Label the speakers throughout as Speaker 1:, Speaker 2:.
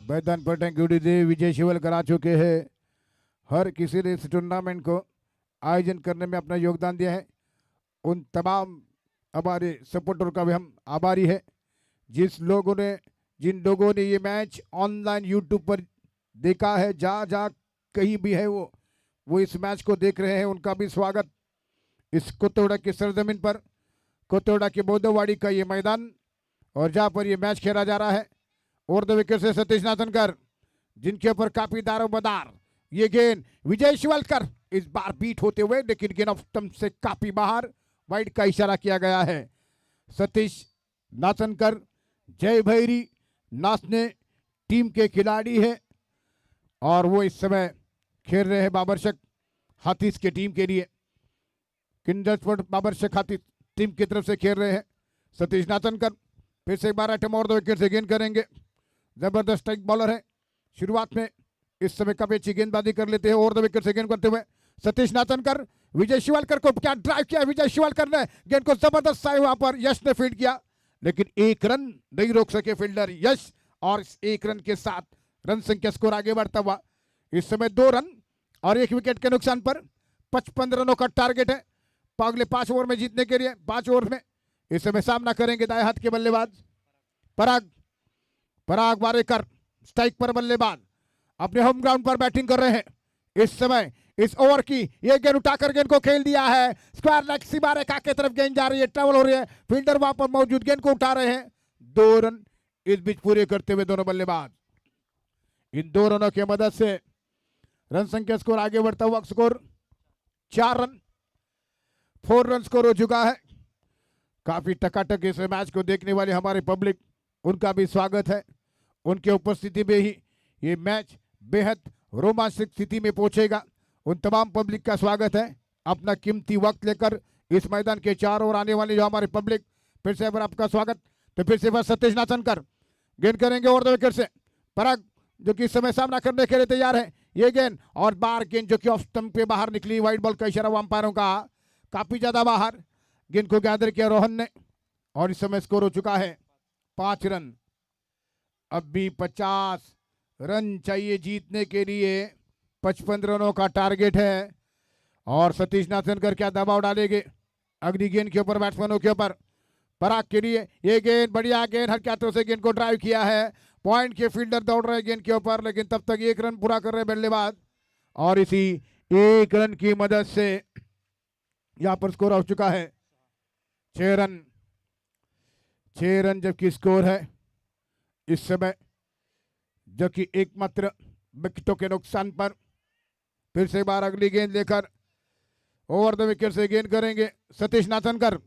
Speaker 1: मैदान पर टंकी देव विजय शिवलकर आ चुके हैं। हर किसी ने इस टूर्नामेंट को आयोजन करने में अपना योगदान दिया है। उन तमाम हमारे सपोर्टर का भी हम आभारी है। जिन लोगों ने ये मैच ऑनलाइन यूट्यूब पर देखा है, जहाँ कहीं भी है वो इस मैच को देख रहे हैं, उनका भी स्वागत। इस कोतोड़ा की सरजमीन पर, कोतोड़ा की बोदोवाड़ी का ये मैदान और जहाँ पर ये मैच खेला जा रहा है। और द विकेट से सतीश नाथनकर, जिनके ऊपर काफी दारोमदार ये गेंद विजय शिवलकर इस बार बीट होते हुए, लेकिन गेंद ऑफ स्टंप से काफी बाहर, वाइड का इशारा किया गया है। सतीश नाथनकर जय भैरी नाचने टीम के खिलाड़ी है और वो इस समय खेल रहे हैं बाबरशक हाथीज के टीम के लिए। किंडर बाबरशक हाथी टीम की तरफ से खेल रहे हैं सतीश नाथनकर। फिर से एक बार अटैम्प और 2 विकेट से गेंद करेंगे। जबरदस्त स्ट्राइक बॉलर है। शुरुआत में इस समय काफी अच्छी गेंदबाजी कर लेते हैं और 2 विकेट से गेंद करते हुए सतीश नाथनकर। विजय शिवलकर को क्या ड्राइव किया विजय शिवलकर ने, गेंद को जबरदस्त साइड वहां पर यश ने फील्ड किया, लेकिन एक रन नहीं रोक सके फील्डर यश। और इस एक रन के साथ रन संख्या स्कोर आगे बढ़ता हुआ इस समय 2 रन और 1 विकेट के नुकसान पर 55 रनों का टारगेट है अगले 5 ओवर में जीतने के लिए। 5 ओवर में इस समय सामना करेंगे दाएं हाथ के बल्लेबाज पराग वारेकर, स्ट्राइक पर बल्लेबाज अपने होम ग्राउंड पर बैटिंग कर रहे हैं। इस समय इस ओवर की ये गेंद उठाकर गेंद को खेल दिया है, स्क्वायर लेग सीमा रेखा की तरफ गेंद जा रही है, ट्रेवल हो रही है, फील्डर वहां पर मौजूद, गेंद को उठा रहे हैं। 2 रन इस बीच पूरे करते हुए दोनों बल्लेबाज। इन 2 रनों की मदद से रन संख्या स्कोर आगे बढ़ता हुआ स्कोर 4 रन, 4 रन स्कोर हो चुका है। काफी टकाटक इस मैच को देखने वाले हमारे पब्लिक, उनका भी स्वागत है। उनके उपस्थिति में ही ये मैच बेहद रोमांचक स्थिति में पहुंचेगा। उन तमाम पब्लिक का स्वागत है। अपना कीमती वक्त लेकर इस मैदान के चारों ओर आने वाले जो हमारे पब्लिक, फिर से आपका स्वागत। तो फिर से बस सतीश नाथनकर गेंद करेंगे और 2 विकेट से। पराग जो कि इस समय सामना करने के लिए तैयार है, ये गेंद और बार गेंद जो कि ऑफ स्टंप पे बाहर निकली, वाइड बॉल का इशारा अंपायरों का, काफी ज्यादा बाहर, गेंद को गैदर किया रोहन ने और इस समय स्कोर हो चुका है 5 रन। अब भी 50 रन चाहिए जीतने के लिए, 55 रनों का टारगेट है और सतीश नाथनकर क्या दबाव डालेंगे अगली गेंद के ऊपर, बैट्समैनों के ऊपर। पराग के लिए ये गेंद, बढ़िया गेंद, हल्के हाथों से गेंद को ड्राइव किया है, पॉइंट के फील्डर दौड़ रहे गेंद के ऊपर, लेकिन तब तक 1 रन पूरा कर रहे बल्लेबाज और इसी 1 रन की मदद से यहां पर स्कोर हो चुका है 6 रन। 6 रन जबकि स्कोर है इस समय, जो कि एकमात्र विकेटों के नुकसान पर। फिर से बार अगली गेंद लेकर ओवर द विकेट से गेंद करेंगे सतीश नाथनकर।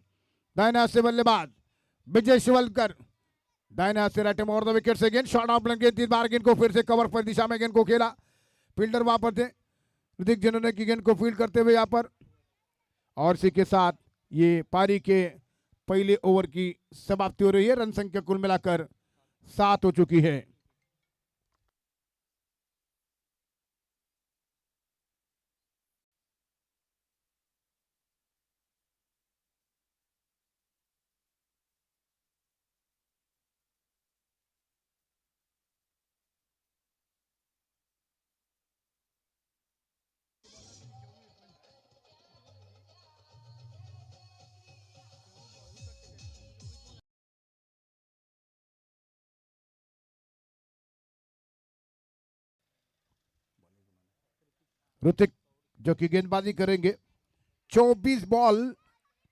Speaker 1: दाहिने हाथ से बल्लेबाज विजय शिवलकर, दाहिने हाथ से राइट ओवर द विकेट से गेंद, शॉर्ट ऑफ गेंद, 3 बार गेंद को फिर से कवर पर दिशा में गेंद को खेला, फील्डर वहां पर थे ऋतिक जिन्होंने की गेंद को फील्ड करते हुए यहाँ पर। और इसी के साथ ये पारी के पहले ओवर की समाप्ति हो रही है। रन संख्या कुल मिलाकर 7 हो चुकी है। ऋतिक जो कि गेंदबाजी करेंगे। 24 बॉल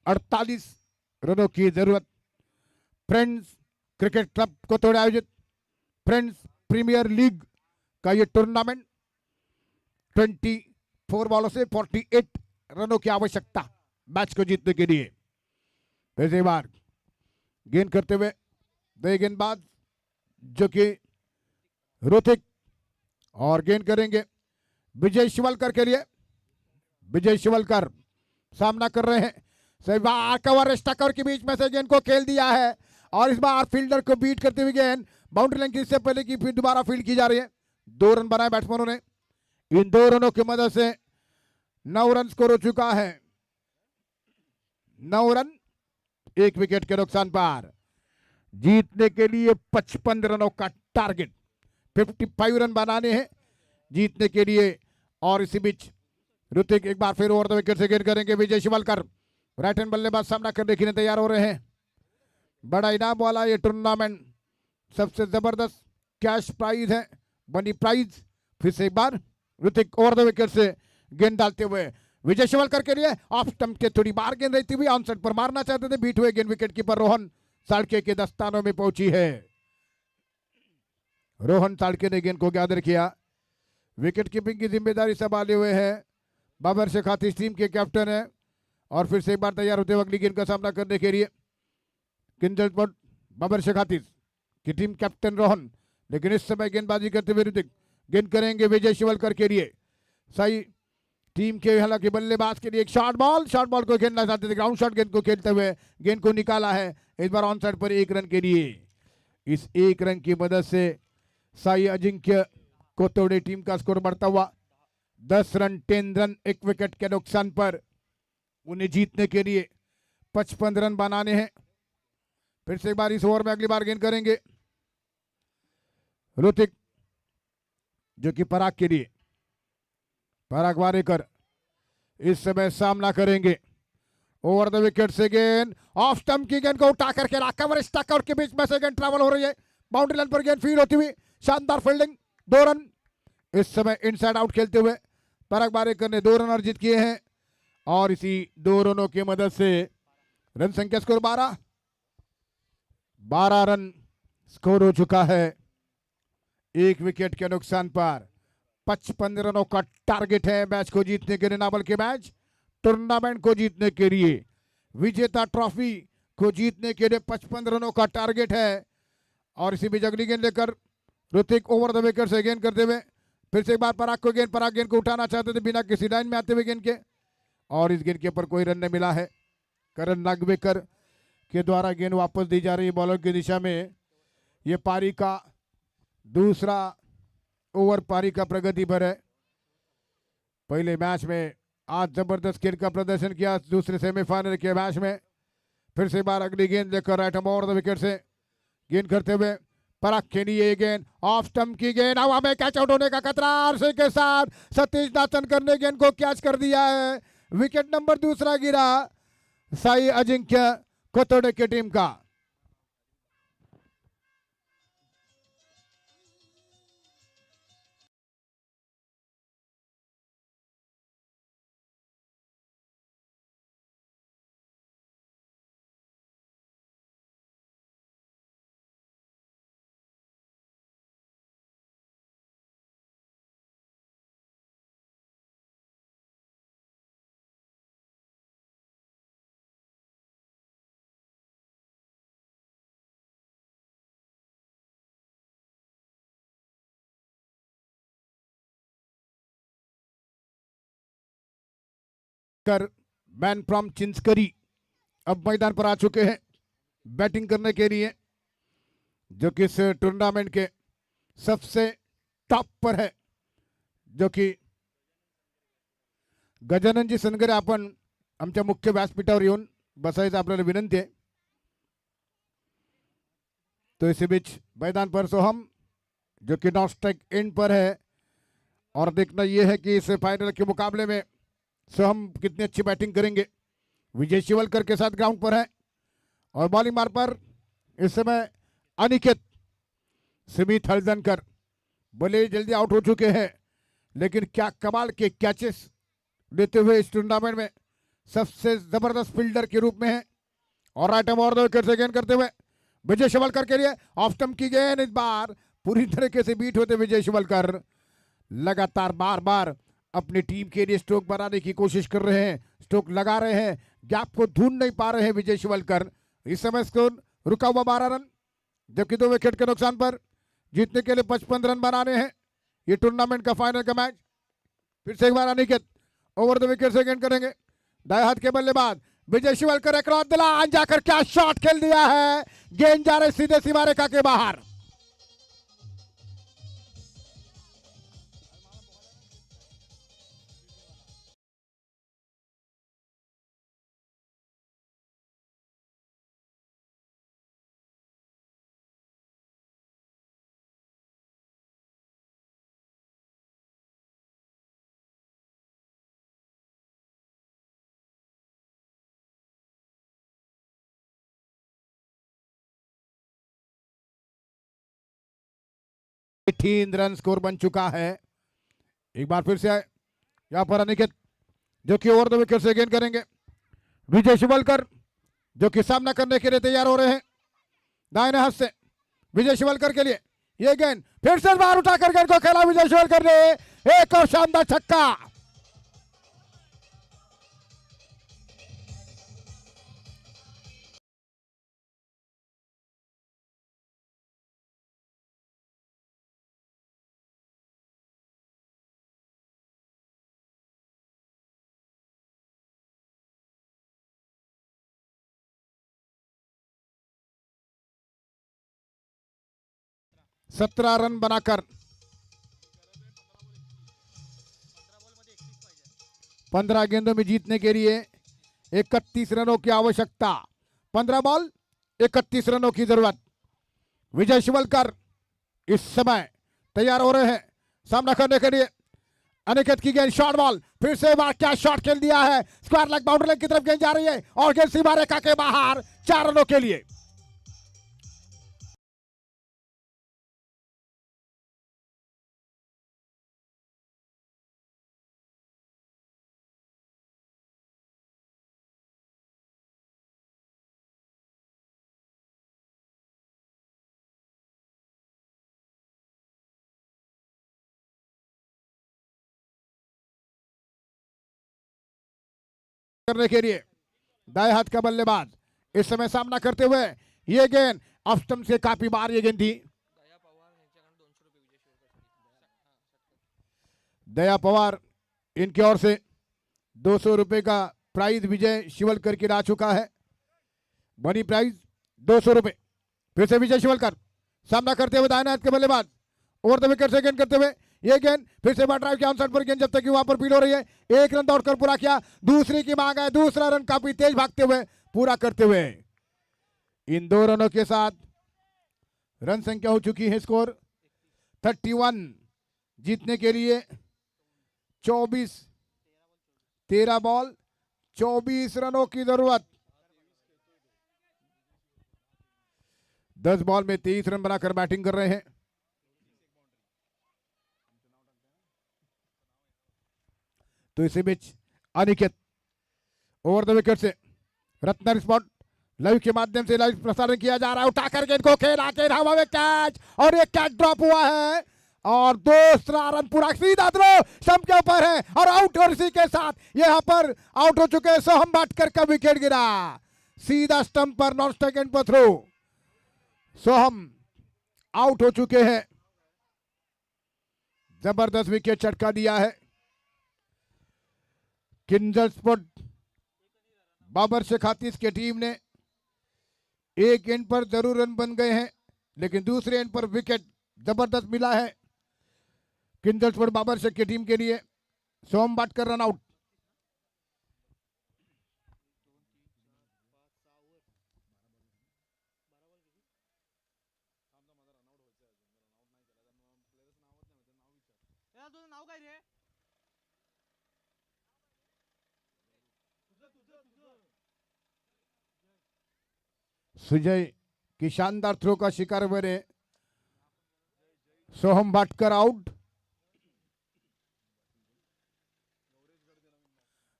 Speaker 1: 48 रनों की जरूरत। फ्रेंड्स क्रिकेट क्लब को तोड़े आयोजित फ्रेंड्स प्रीमियर लीग का ये टूर्नामेंट 24 बॉलों से 48 रनों की आवश्यकता मैच को जीतने के लिए। पहली बार गेंद करते हुए 2 गेंदबाज जो कि ऋतिक और गेंद करेंगे विजय शिवलकर के लिए। विजय शिवलकर सामना कर रहे हैं, सही बार कवर स्टकर के बीच में से गेंद को खेल दिया है और इस बार फील्डर को बीट करते हुए गेंद बाउंड्री लाइन की से पहले की फिर दोबारा फील्ड की जा रही है। 2 रन बनाए बैट्समैनों ने। इन 2 रनों की मदद से 9 रन स्कोर हो चुका है। 9 रन 1 विकेट के नुकसान पर जीतने के लिए 55 रनों का टारगेट। 55 रन बनाने हैं जीतने के लिए। और इसी बीच ऋतिक एक बार फिर ओवर द विकेट से गेंद करेंगे। विजय शिवलकर राइट हैंड बल्लेबाज सामना करने के लिए तैयार हो रहे हैं। बड़ा इनाम वाला ये टूर्नामेंट, सबसे जबरदस्त कैश प्राइज है, बनी प्राइज। फिर से एक बार ऋतिक ओवर द विकेट से गेंद डालते हुए विजय शिवलकर के लिए ऑफ स्टंप के थोड़ी बाहर गेंद रहती हुई ऑन साइड पर मारना चाहते थे, बीट हुए गेंद विकेट कीपर रोहन साल्के के दस्तानों में पहुंची है। रोहन साल्के ने गेंद को गैदर किया। विकेट कीपिंग की जिम्मेदारी संभाले हुए है बाबर शेख हाफिज, टीम के कैप्टन है। और फिर से एक बार तैयार होते हुए अगली गेंद का सामना करने के लिए किंजल पर बाबर शेख हाफिज की टीम कैप्टन रोहन। लेकिन इस समय गेंदबाजी करते हुए ऋतिक गेंद करेंगे विजय शिवलकर के लिए। सही टीम के हालांकि बल्लेबाज के लिए एक शॉर्ट बॉल को खेलना चाहते थे, ग्राउंड शॉट गेंद को खेलते हुए गेंद को निकाला है इस बार ऑन साइड पर 1 रन के लिए। इस 1 रन की मदद से साई अजिंक्य कोतोड़े टीम का स्कोर बढ़ता हुआ 10 रन 10 रन 1 विकेट के नुकसान पर उन्हें जीतने के लिए 55 रन बनाने हैं। फिर से एक बार इस ओवर में अगली बार गेंद करेंगे ऋतिक, जो कि पराग के लिए पराग वारेकर इस समय सामना करेंगे। ओवर द विकेट से गेंद ऑफ स्टंप की गेंद को उठा करके कवर स्टक के बीच में से गेंद ट्रैवल हो रही है, बाउंड्री लाइन पर गेंद फील्ड होती हुई, शानदार फील्डिंग, 2 रन। इस समय इनसाइड आउट खेलते हुए पराग वारेकर ने 2 रन अर्जित किए हैं और इसी 2 रनों की मदद से रन संख्या स्कोर 12 रन स्कोर हो चुका है। 1 विकेट के नुकसान पर 55 रनों का टारगेट है मैच को जीतने के लिए, ना बल्कि मैच टूर्नामेंट को जीतने के लिए, विजेता ट्रॉफी को जीतने के लिए 55 रनों का टारगेट है। और इसी बीच अगली गेंद लेकर ऋतिक ओवर द विकेट से गेंद करते हुए फिर से एक बार पराग गेंद को उठाना चाहते थे बिना किसी लाइन में आते हुए गेंद के, और इस गेंद के ऊपर कोई रन नहीं मिला है। करण नागवेकर के द्वारा गेंद वापस दी जा रही है बॉलर की दिशा में। ये पारी का दूसरा ओवर पारी का प्रगति पर है। पहले मैच में आज जबरदस्त खेल का प्रदर्शन किया, दूसरे सेमीफाइनल के मैच में फिर से बार अगली गेंद लेकर right hand over the wicket से गेंद करते हुए पराग के लिए गेंद ऑफ स्टंप की गेंद, हवा में कैच आउट होने का खतरा, और के साथ सतीश नाथनकर ने गेंद को कैच कर दिया है। विकेट नंबर दूसरा गिरा साई अजिंक्य कोतोड़े की टीम का। कर मैन फ्रॉम चिंचकरी अब मैदान पर आ चुके हैं बैटिंग करने के लिए, जो कि इस टूर्नामेंट के सबसे टॉप पर है, जो कि गजाननजी सनगरे आपण आमच्या मुख्य व्यासपीठावर येऊन बसायचं आपल्याला विनंती है। तो इसी बीच मैदान पर सोहम, जो कि नॉन स्ट्राइक एंड पर है, और देखना यह है कि इस फाइनल के मुकाबले में सोहम कितनी अच्छी बैटिंग करेंगे। विजय शिवलकर के साथ ग्राउंड पर है और बॉलिंग मार पर इस समय अनिकेत स्मिथ हल्दनकर भले जल्दी आउट हो चुके हैं, लेकिन क्या कमाल के कैचेस लेते हुए इस टूर्नामेंट में सबसे जबरदस्त फील्डर के रूप में है। और right hand over the wicket से गेंद करते हुए विजय शिवलकर के लिए ऑफ स्टंप की गेंद, इस बार पूरी तरीके से बीट होते विजय शिवलकर लगातार बार बार अपनी टीम के लिए स्ट्रोक बनाने की कोशिश कर रहे हैं, स्ट्रोक लगा रहे हैं, गैप को ढूंढ नहीं पा रहे हैं विजय शिवलकर। इस समय स्कोर रुका हुआ 12 रन, जबकि 2 विकेट के नुकसान पर जीतने के लिए 55 रन बनाने हैं ये टूर्नामेंट का फाइनल का मैच। फिर से एक बार अनिकेत ओवर द विकेट से गेंद करेंगे, दाएं हाथ के बल्लेबाज विजय शिवलकर अक्रॉस द लाइन जाकर क्या शॉट खेल दिया है, गेंद जा रहे सीधे सीमा रेखा के बाहर। 18 रन स्कोर बन चुका है। एक बार फिर से यहाँ पर अनिकेत जो कि ओवर द विकेट से गेंद करेंगे। विजय शिवलकर जो कि सामना करने के लिए तैयार हो रहे हैं दाहिने हाथ से। विजय शिवलकर के लिए ये गेंद फिर से बाहर उठाकर गेंद को खेला विजय शिवलकर ने, एक और शानदार छक्का। सत्रह रन बनाकर 15 गेंदों में जीतने के लिए 31 रनों की आवश्यकता। 15 बॉल 31 रनों की जरूरत। विजय शिवलकर इस समय तैयार हो रहे हैं सामना करने के लिए। अनिकेत की गेंद शॉर्ट बॉल, फिर से क्या शॉट खेल दिया है, स्क्वायर लेग बाउंड्री लेग की तरफ गेंद जा रही है और गेंद सीमा रेखा के बाहर 4 रनों के लिए। करने के लिए दाएं हाथ का बल्लेबाज इस समय सामना करते हुए ये गेंद ऑफ स्टंप से काफी बार ये गेंद थी। दया पवार इनकी ओर से 200 रुपए का प्राइज विजय शिवलकर की ला चुका है। बनी प्राइज 200 रुपए। फिर से विजय शिवलकर सामना करते हुए दाहिने हाथ के बल्लेबाज ओवर द विकेट से गेंद करते हुए ये गेंद फिर से ड्राइव के ऑनसाइड पर गेंद जब तक कि वहां पर फील्ड हो रही है। एक रन दौड़कर पूरा किया, दूसरी की मांग है, दूसरा रन काफी तेज भागते हुए पूरा करते हुए इन 2 रनों के साथ रन संख्या हो चुकी है स्कोर 31। जीतने के लिए 13 बॉल 24 रनों की जरूरत। 10 बॉल में 23 रन बनाकर बैटिंग कर रहे हैं। तो इसी बीच अनिकेत ओवर द विकेट से रत्न स्पॉट लाइव के माध्यम से लाइव प्रसारण किया जा रहा है। उठाकर गेंद को खेला के हवा में कैच और ये कैच ड्रॉप हुआ है और दूसरा रन पूरा सीधा थ्रो स्टंप के ऊपर है और आउट। और इसी के साथ यहां पर आउट हो चुके सोहम भाटकर का विकेट गिरा सीधा स्टंप पर, नॉन स्ट्राइक एंड पर थ्रो। सोहम आउट हो चुके हैं। जबरदस्त विकेट चटका दिया है। किंजल स्पोर्ट बाबर शेख हाथीस की टीम ने एक एंड पर जरूर रन बन गए हैं, लेकिन दूसरे एंड पर विकेट जबरदस्त मिला है किंजल स्पोर्ट बाबर शेख की टीम के लिए। सोहम भाटकर रन आउट। सुजय की शानदार थ्रो का शिकार हुए सोहम भाटकर आउट।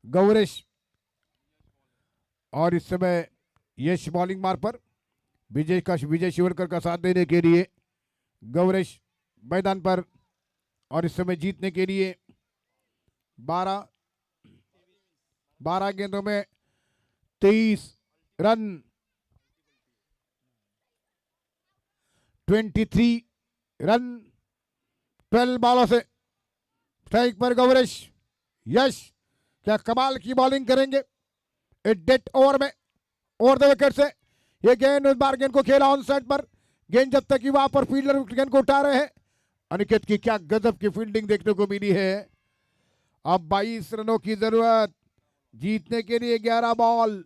Speaker 1: गौरेश और इस समय यश बॉलिंग मार पर विजय शिवलकर का साथ देने के लिए गौरेश मैदान पर। और इस समय जीतने के लिए 12 गेंदों में 23 रन 23 रन 12 बॉलों से स्ट्राइक पर गौरेश। यश क्या कमाल की बॉलिंग करेंगे डेड ओवर में ओवर द विकेट से। ये गेंद इस बार गेंद को खेला ऑन साइड पर, गेंद जब तक कि वहां पर फील्डर गेंद को उठा रहे हैं। अनिकेत की क्या गजब की फील्डिंग देखने को मिली है। अब 22 रनों की जरूरत जीतने के लिए। 11 बॉल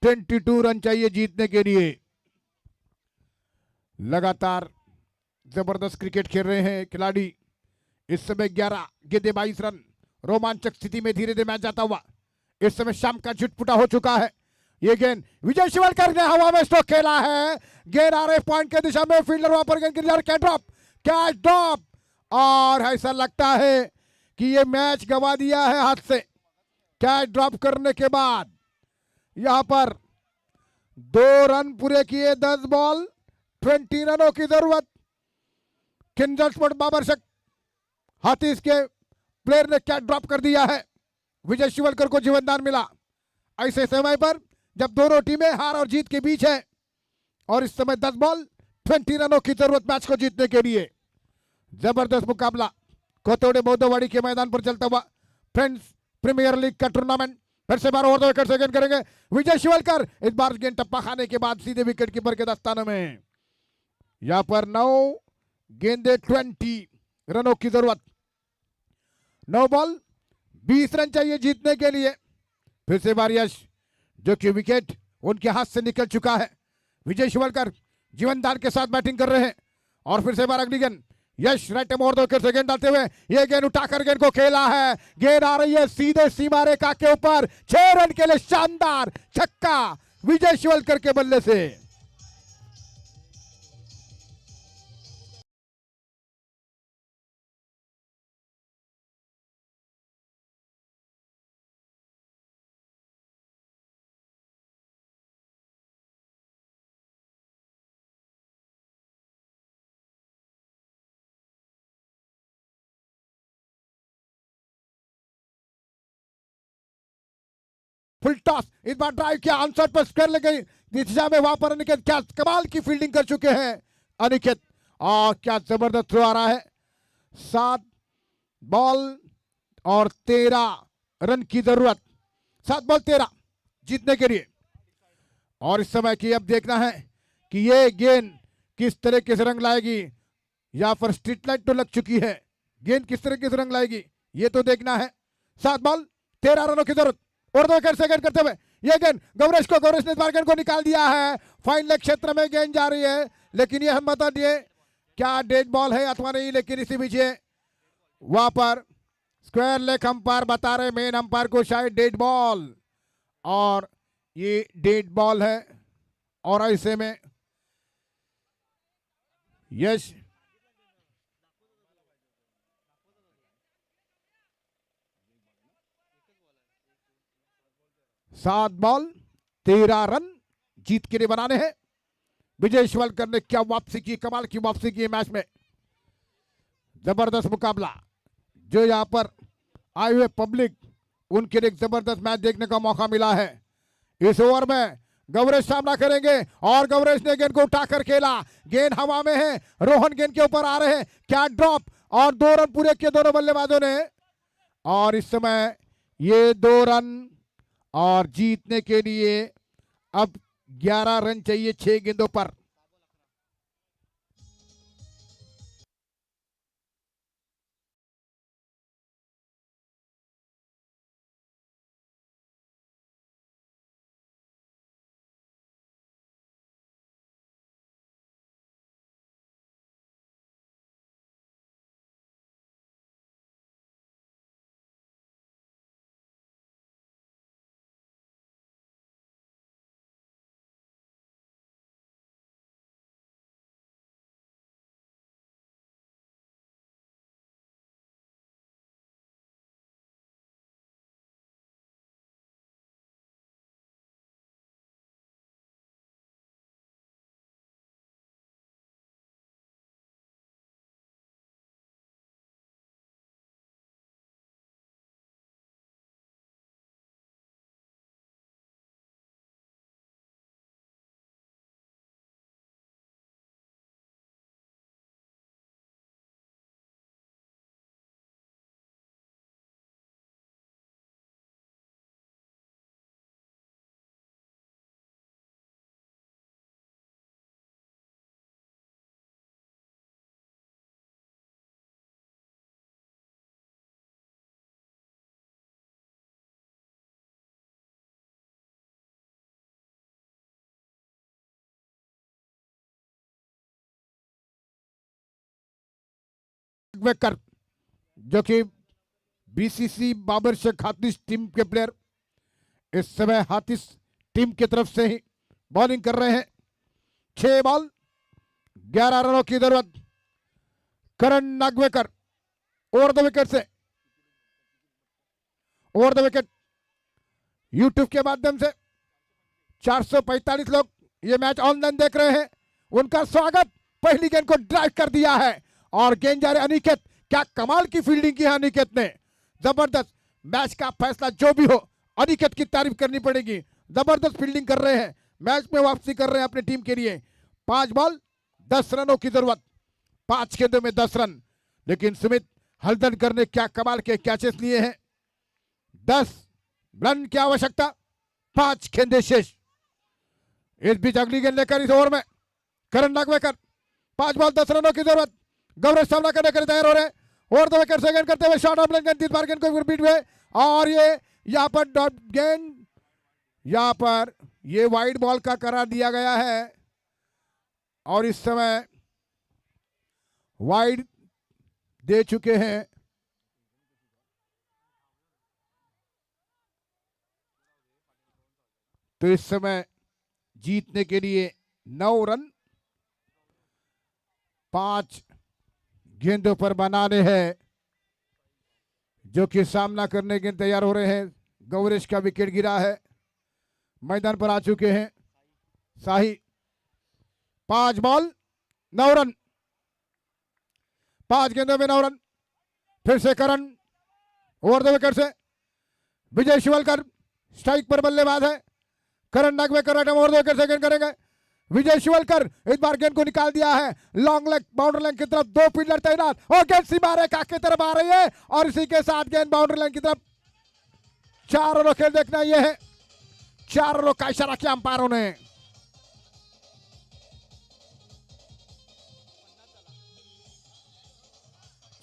Speaker 1: 22 रन चाहिए जीतने के लिए। लगातार जबरदस्त क्रिकेट खेल रहे हैं खिलाड़ी। इस समय 11 गेंदे 22 रन, रोमांचक स्थिति में धीरे धीरे मैच जाता हुआ। इस समय शाम का झुटपुटा हो चुका है। ये गेंद विजय शिवलकर ने हवा में स्ट्रोक खेला है, गेंद आ रहे पॉइंट के दिशा में, फील्डर वहां पर गेंद कैच ड्रॉप, कैच ड्रॉप, और ऐसा लगता है कि ये मैच गवा दिया है हाथ से। कैच ड्रॉप करने के बाद यहां पर 2 रन पूरे किए, 10 बॉल 20 रनों की जरूरत। किंजल स्पोर्ट बाबरशक हाथीज के प्लेयर ने कैच ड्रॉप कर दिया है, विजय शिवलकर को जीवनदान मिला। ऐसे समय पर जब दोनों टीमें हार और जीत के बीच है और इस समय 10 बॉल 20 रनों की जरूरत मैच को जीतने के लिए। जबरदस्त मुकाबला कोतोड़े मोदवाड़ी के मैदान पर चलता हुआ फ्रेंड्स प्रीमियर लीग का टूर्नामेंट। फिर से 12 ओवर 2 विकेट से गेंद करेंगे विजय शिवलकर, इस बार गेंद टप्पा खाने के बाद सीधे विकेट कीपर के दस्ताने में। यहां पर 9 गेंदे 20 रनों की जरूरत, 9 बॉल 20 रन चाहिए जीतने के लिए। फिर से बार यश, जो कि विकेट उनके हाथ से निकल चुका है। विजय शिवलकर जीवनदान के साथ बैटिंग कर रहे हैं और फिर से बार अगली गेंद यश राइट में और 2 विकेट से गेंद डालते हुए ये गेंद उठाकर गेंद को खेला है, गेंद आ रही है सीधे सीमा रेखा के ऊपर, 6 रन के लिए शानदार छक्का विजय शिवलकर के बल्ले से। फुल टॉस, इस बार ड्राइव किया, आंसर पर स्क्वायर लग गई दिशा में, वहां पर अनिकेत क्या कमाल की फील्डिंग कर चुके हैं अनिकेत, और क्या जबरदस्त थ्रो आ रहा है। 7 बॉल और 13 रन की जरूरत, 7 बॉल 13 जीतने के लिए। और इस समय की अब देखना है कि ये गेंद किस तरीके से रंग लाएगी। या पर स्ट्रीट लाइट तो लग चुकी है, गेंद किस तरीके से रंग लाएगी ये तो देखना है। 7 बॉल 13 रनों की जरूरत और 2 विकेट से गेंद करते हुए ये गेंद गौरेश ने इस बार गेंद को निकाल दिया है। फाइन लेग क्षेत्र में गेंद जा रही है, लेकिन ये हम बता दिए क्या डेड बॉल है अथवा नहीं, लेकिन इसी बीच वहां पर स्क्वायर लेग अंपायर बता रहे मेन अंपायर को शायद डेड बॉल, और ये डेड बॉल है। और ऐसे में यश 7 बॉल 13 रन जीत के लिए बनाने हैं। विजय शिवलकर ने क्या वापसी की, कमाल की वापसी की मैच में। जबरदस्त मुकाबला, जो यहां पर आए हुए पब्लिक उनके लिए एक जबरदस्त मैच देखने का मौका मिला है। इस ओवर में गौरेश सामना करेंगे और गौरेश ने गेंद को उठाकर खेला, गेंद हवा में है, रोहन गेंद के ऊपर आ रहे हैं, क्या ड्रॉप, और 2 रन पूरे किए दोनों बल्लेबाजों ने। और इस समय ये 2 रन और जीतने के लिए अब 11 रन चाहिए 6 गेंदों पर। कर जो कि बीसीसी बाबरशक हाथीस टीम के प्लेयर इस समय हाथीस टीम की तरफ से ही बॉलिंग कर रहे हैं। 6 बॉल 11 रनों की जरूरत। करण नागवेकर ओवर द विकेट से, ओवर द विकेट यूट्यूब के माध्यम से 445 लोग ये मैच ऑनलाइन देख रहे हैं, उनका स्वागत। पहली गेंद को ड्राइव कर दिया है और गेंद जा रहे अनिकेत। क्या कमाल की फील्डिंग की है अनिकेत ने, जबरदस्त। मैच का फैसला जो भी हो, अनिकेत की तारीफ करनी पड़ेगी। जबरदस्त फील्डिंग कर रहे हैं, मैच में वापसी कर रहे हैं अपनी टीम के लिए। 5 बॉल 10 रनों की जरूरत, 5 गेंदों में 10 रन। लेकिन सुमित हल्दनकर ने क्या कमाल के कैचेस लिए हैं। 10 रन की आवश्यकता, 5 गेंदें शेष। इस बीच अगली गेंद लेकर इस ओवर में करण नागवेकर, 5 बॉल 10 रनों की जरूरत। गौरव सामना करने के लिए तैयार हो रहे हैं। ओवर द विकेट से गेंद करते हुए शॉट ऑफ लेंथ गेंद, 3 बार गेंद को बीट हुए और ये यहाँ पर डॉट गेंद, यहाँ पर ये वाइड बॉल का करार दिया गया है और इस समय वाइड दे चुके हैं। तो इस समय जीतने के लिए 9 रन 5 गेंदों पर बनाने हैं, जो कि सामना करने के तैयार हो रहे हैं। गौरेश का विकेट गिरा है, मैदान पर आ चुके हैं शाही। 5 बॉल 9 रन, 5 गेंदों में 9 रन। फिर से करण ओवर द विकेट से, विजय शिवलकर स्ट्राइक पर बल्लेबाज है। करण नागवेकर ओवर द विकेट से गेंद करेंगे। विजय शिवलकर इस बार गेंद को निकाल दिया है लॉन्ग लेग बाउंड्री लाइन की तरफ। 2 फील्डर तैनात और गेंद सीमा रेखा की तरफ आ रही है और इसी के साथ गेंद बाउंड्री लाइन की तरफ। 4 ओवर खेल देखना यह है, 4 ओवर का इशारा किया अंपायरों ने।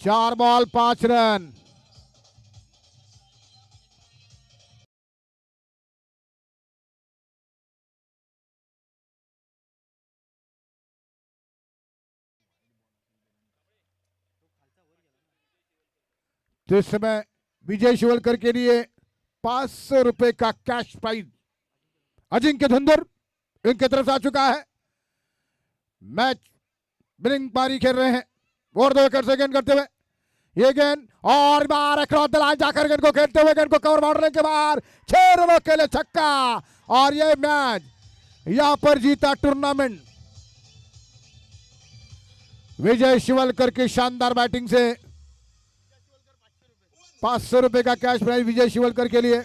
Speaker 1: चार बॉल 5 रन। तो इस समय विजय शिवलकर के लिए 500 रुपए का कैश प्राइज अजिंक्य धुंधुर इनकी तरफ से आ चुका है। मैच विनिंग पारी खेल रहे हैं। ओवर द विकेट से गेंद करते हुए ये गेंद और बार अक्रॉस द लाइन जाकर गेंद को खेलते हुए गेंद को कवर बाउंड्री के बाहर। 6 रनों के लिए छक्का और ये मैच यहां पर जीता टूर्नामेंट विजय शिवलकर की शानदार बैटिंग से। 500 रुपए का कैश प्राइज विजय शिवलकर के लिए।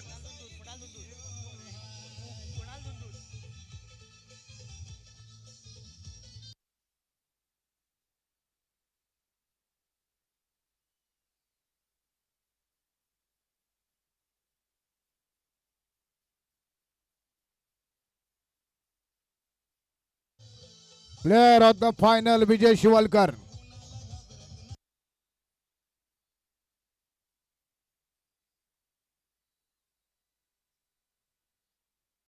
Speaker 1: Player of the final Vijay Shivalkar.